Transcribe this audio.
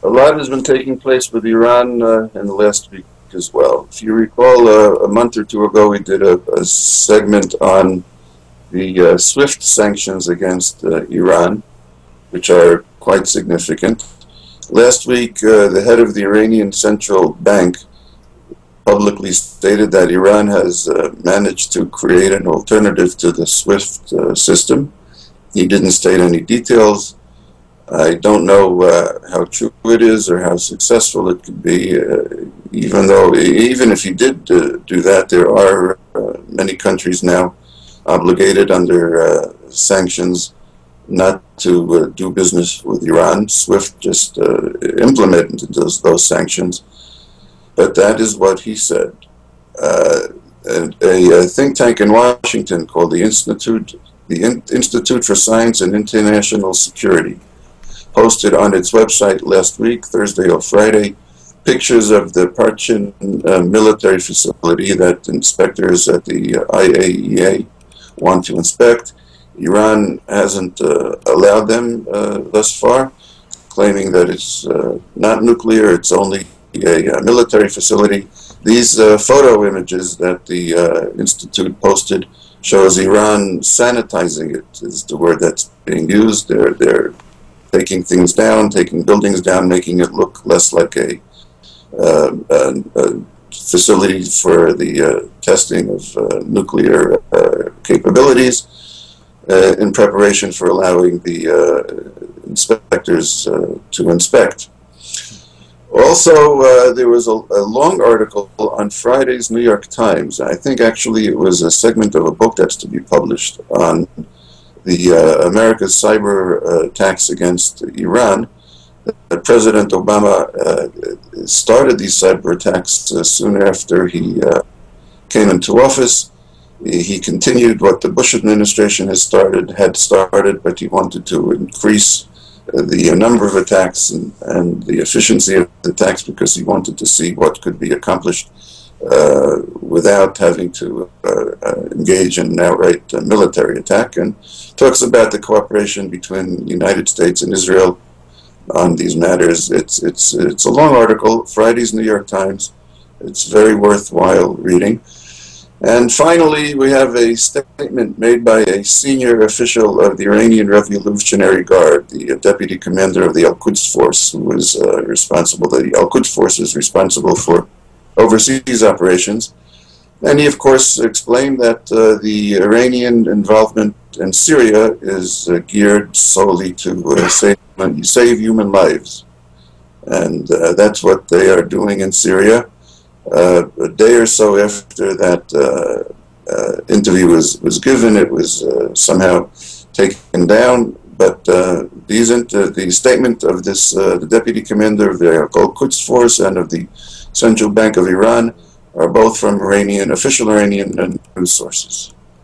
A lot has been taking place with Iran in the last week as well. If you recall, a month or two ago, we did a segment on the SWIFT sanctions against Iran, which are quite significant. Last week, the head of the Iranian Central Bank publicly stated that Iran has managed to create an alternative to the SWIFT system. He didn't state any details. I don't know how true it is or how successful it could be, even if he did do that, there are many countries now obligated under sanctions not to do business with Iran. SWIFT just implemented those sanctions, but that is what he said. A think tank in Washington called the Institute for Science and International Security posted on its website last week, Thursday or Friday, pictures of the Parchin military facility that inspectors at the IAEA want to inspect. Iran hasn't allowed them thus far, claiming that it's not nuclear, it's only a military facility. These photo images that the Institute posted shows Iran sanitizing it, is the word that's being used. They're taking things down, taking buildings down, making it look less like a facility for the testing of nuclear capabilities in preparation for allowing the inspectors to inspect. Also, there was a long article on Friday's New York Times. I think actually it was a segment of a book that's to be published on the America's cyber attacks against Iran. President Obama started these cyber attacks soon after he came into office. He continued what the Bush administration had started, but he wanted to increase the number of attacks and the efficiency of the attacks because he wanted to see what could be accomplished without having to engage in an outright military attack, and talks about the cooperation between the United States and Israel on these matters. It's a long article, Friday's New York Times. It's very worthwhile reading. And finally, we have a statement made by a senior official of the Iranian Revolutionary Guard, the deputy commander of the Al-Quds force, who is responsible. The Al-Quds force is responsible for overseas operations. And he, of course, explained that the Iranian involvement in Syria is geared solely to save human lives. And that's what they are doing in Syria. A day or so after that interview was given, it was somehow taken down. But the statement of this, the deputy commander of the Al-Quds force and of the Central Bank of Iran, are both from official Iranian news sources.